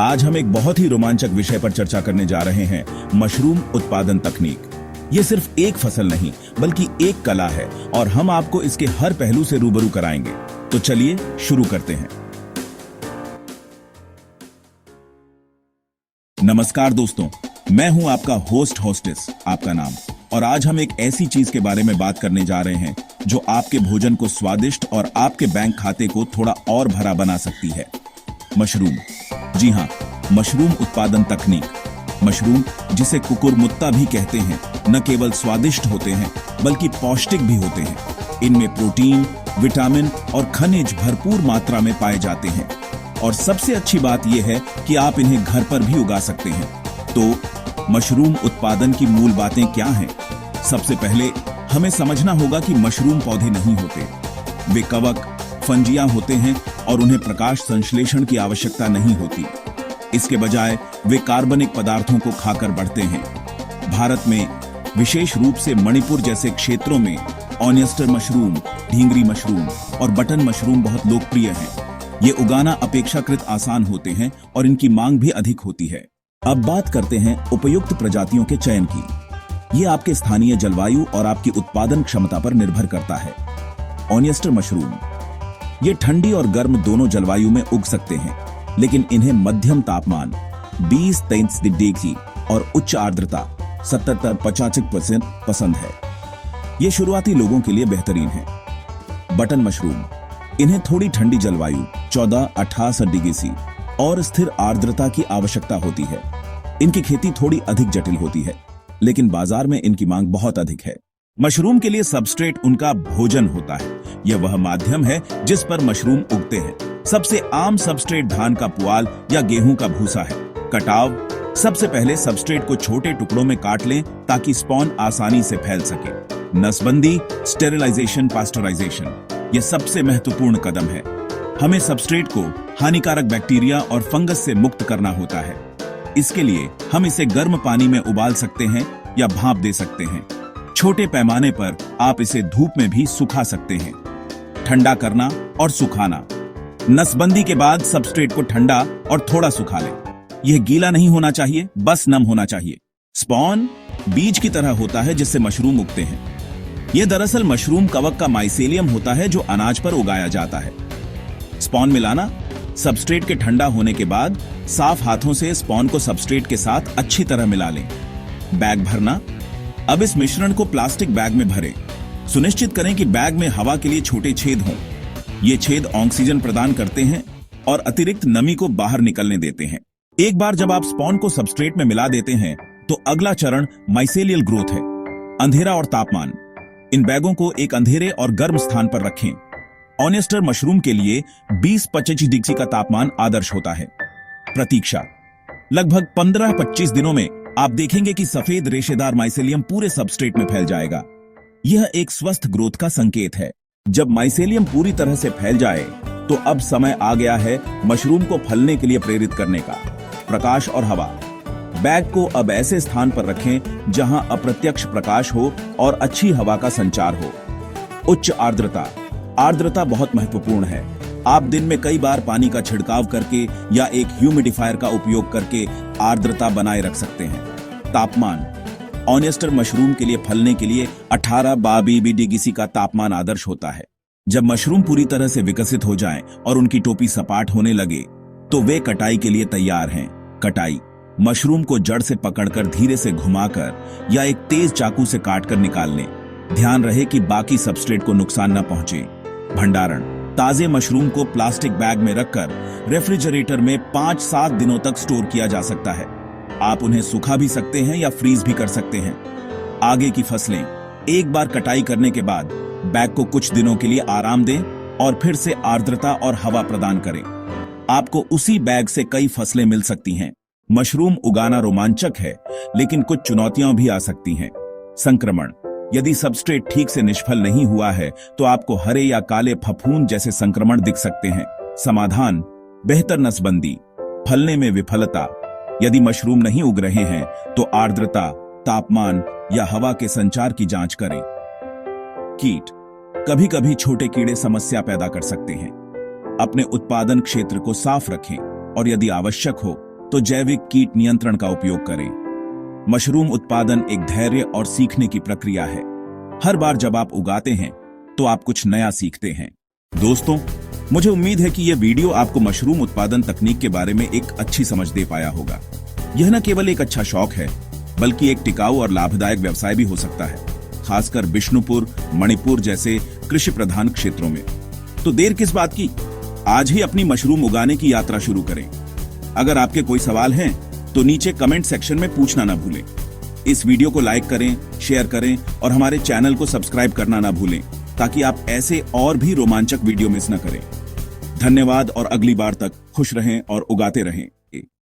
आज हम एक बहुत ही रोमांचक विषय पर चर्चा करने जा रहे हैं, मशरूम उत्पादन तकनीक। ये सिर्फ एक फसल नहीं बल्कि एक कला है और हम आपको इसके हर पहलू से रूबरू कराएंगे। तो चलिए शुरू करते हैं। नमस्कार दोस्तों, मैं हूं आपका होस्टेस, आपका नाम। और आज हम एक ऐसी चीज के बारे में बात करने जा रहे हैं जो आपके भोजन को स्वादिष्ट और आपके बैंक खाते को थोड़ा और भरा बना सकती है। मशरूम। जी हाँ, मशरूम उत्पादन तकनीक। मशरूम, जिसे कुकुरमुत्ता भी कहते हैं, न केवल स्वादिष्ट होते हैं बल्कि पौष्टिक भी होते हैं। इनमें प्रोटीन, विटामिन और खनिज भरपूर मात्रा में पाए जाते हैं। और सबसे अच्छी बात यह है कि आप इन्हें घर पर भी उगा सकते हैं। तो मशरूम उत्पादन की मूल बातें क्या हैं? सबसे पहले हमें समझना होगा कि मशरूम पौधे नहीं होते। वे कवक, फंजियां होते हैं और उन्हें प्रकाश संश्लेषण की आवश्यकता नहीं होती। इसके बजाय वे कार्बनिक पदार्थों को खाकर बढ़ते हैं। भारत में विशेष रूप से मणिपुर जैसे क्षेत्रों में ऑनियस्टर मशरूम, ढींगरी मशरूम और बटन मशरूम बहुत लोकप्रिय हैं। ये उगाना अपेक्षाकृत आसान होते हैं और इनकी मांग भी अधिक होती है। अब बात करते हैं उपयुक्त प्रजातियों के चयन की। ये आपके स्थानीय जलवायु और आपकी उत्पादन क्षमता पर निर्भर करता है। ऑनियस्टर मशरूम, ये ठंडी और गर्म दोनों जलवायु में उग सकते हैं, लेकिन इन्हें मध्यम तापमान 20-23 डिग्री और उच्च आर्द्रता 70-85% पसंद है। ये शुरुआती लोगों के लिए बेहतरीन है। बटन मशरूम, इन्हें थोड़ी ठंडी जलवायु 14-18 डिग्री सी और स्थिर आर्द्रता की आवश्यकता होती है। इनकी खेती थोड़ी अधिक जटिल होती है, लेकिन बाजार में इनकी मांग बहुत अधिक है। मशरूम के लिए सबस्ट्रेट उनका भोजन होता है। यह वह माध्यम है जिस पर मशरूम उगते हैं। सबसे आम सबस्ट्रेट धान का पुआल या गेहूं का भूसा है। कटाव, सबसे पहले सबस्ट्रेट को छोटे टुकड़ों में काट लें ताकि स्पॉन आसानी से फैल सके। नसबंदी, स्टेरिलाइजेशन, पास्चराइजेशन, यह सबसे महत्वपूर्ण कदम है। हमें सबस्ट्रेट को हानिकारक बैक्टीरिया और फंगस से मुक्त करना होता है। इसके लिए हम इसे गर्म पानी में उबाल सकते हैं या भाप दे सकते हैं। छोटे पैमाने पर आप इसे धूप में भी सुखा सकते हैं। ठंडा करना और सुखाना। नसबंदी के बाद सबस्ट्रेट को ठंडा और थोड़ा सुखा लें। यह गीला नहीं होना चाहिए, बस नम होना चाहिए। स्पॉन बीज की तरह होता है जिससे मशरूम उगते हैं। यह दरअसल मशरूम कवक का माइसेलियम होता है जो अनाज पर उगाया जाता है। स्पॉन मिलाना, सबस्ट्रेट के ठंडा होने के बाद साफ हाथों से स्पॉन को सबस्ट्रेट के साथ अच्छी तरह मिला लें। बैग भरना, अब इस मिश्रण को प्लास्टिक बैग में भरें। सुनिश्चित करें कि बैग में हवा के लिए छोटे छेद हों। ये छेद ऑक्सीजन प्रदान करते हैं और अतिरिक्त नमी को बाहर निकलने देते हैं। एक बार जब आप स्पॉन को सबस्ट्रेट में मिला देते हैं तो अगला चरण माइसेलियल ग्रोथ है। अंधेरा और तापमान, इन बैगों को एक अंधेरे और गर्म स्थान पर रखें। ऑनियस्टर मशरूम के लिए 20-25 डिग्री का तापमान आदर्श होता है। प्रतीक्षा, लगभग 15-25 दिनों में आप देखेंगे कि सफेद रेशेदार माइसेलियम पूरे सबस्ट्रेट में फैल जाएगा। यह एक स्वस्थ ग्रोथ का संकेत है। जब माइसेलियम पूरी तरह से फैल जाए तो अब समय आ गया है मशरूम को फलने के लिए प्रेरित करने का। प्रकाश और हवा, बैग को अब ऐसे स्थान पर रखें जहां अप्रत्यक्ष प्रकाश हो और अच्छी हवा का संचार हो। उच्च आर्द्रता, आर्द्रता बहुत महत्वपूर्ण है। आप दिन में कई बार पानी का छिड़काव करके या एक ह्यूमिडिफायर का उपयोग करके आर्द्रता बनाए रख सकते हैं। तापमान, ऑनियस्टर मशरूम के लिए फलने के लिए 18-22 डिग्री सी का तापमान आदर्श होता है। जब मशरूम पूरी तरह से विकसित हो जाएं और उनकी टोपी सपाट होने लगे तो वे कटाई के लिए तैयार हैं। कटाई, मशरूम को जड़ से पकड़कर धीरे से घुमाकर या एक तेज चाकू से काटकर निकाल लें। ध्यान रहे कि बाकी सबस्ट्रेट को नुकसान न पहुंचे। भंडारण, ताजे मशरूम को प्लास्टिक बैग में रखकर रेफ्रिजरेटर में 5-7 दिनों तक स्टोर किया जा सकता है। आप उन्हें सुखा भी सकते हैं या फ्रीज भी कर सकते हैं। आगे की फसलें, एक बार कटाई करने के बाद बैग को कुछ दिनों के लिए आराम दें और फिर से आर्द्रता और हवा प्रदान करें। आपको उसी बैग से कई फसलें मिल सकती हैं। मशरूम उगाना रोमांचक है, लेकिन कुछ चुनौतियां भी आ सकती हैं। संक्रमण, यदि सबस्ट्रेट ठीक से निष्फल नहीं हुआ है तो आपको हरे या काले फफूंद जैसे संक्रमण दिख सकते हैं। समाधान, बेहतर नसबंदी। फलने में विफलता, यदि मशरूम नहीं उग रहे हैं तो आर्द्रता, तापमान या हवा के संचार की जांच करें। कीट, कभी कभी छोटे कीड़े समस्या पैदा कर सकते हैं। अपने उत्पादन क्षेत्र को साफ रखें और यदि आवश्यक हो तो जैविक कीट नियंत्रण का उपयोग करें। मशरूम उत्पादन एक धैर्य और सीखने की प्रक्रिया है। हर बार जब आप उगाते हैं तो आप कुछ नया सीखते हैं। दोस्तों, मुझे उम्मीद है कि यह वीडियो आपको मशरूम उत्पादन तकनीक के बारे में एक अच्छी समझ दे पाया होगा। यह न केवल एक अच्छा शौक है, बल्कि एक टिकाऊ और लाभदायक व्यवसाय भी हो सकता है, खासकर बिष्णुपुर, मणिपुर जैसे कृषि प्रधान क्षेत्रों में। तो देर किस बात की, आज ही अपनी मशरूम उगाने की यात्रा शुरू करें। अगर आपके कोई सवाल हैं तो नीचे कमेंट सेक्शन में पूछना ना भूलें। इस वीडियो को लाइक करें, शेयर करें और हमारे चैनल को सब्सक्राइब करना ना भूलें, ताकि आप ऐसे और भी रोमांचक वीडियो मिस न करें। धन्यवाद और अगली बार तक खुश रहें और उगाते रहें।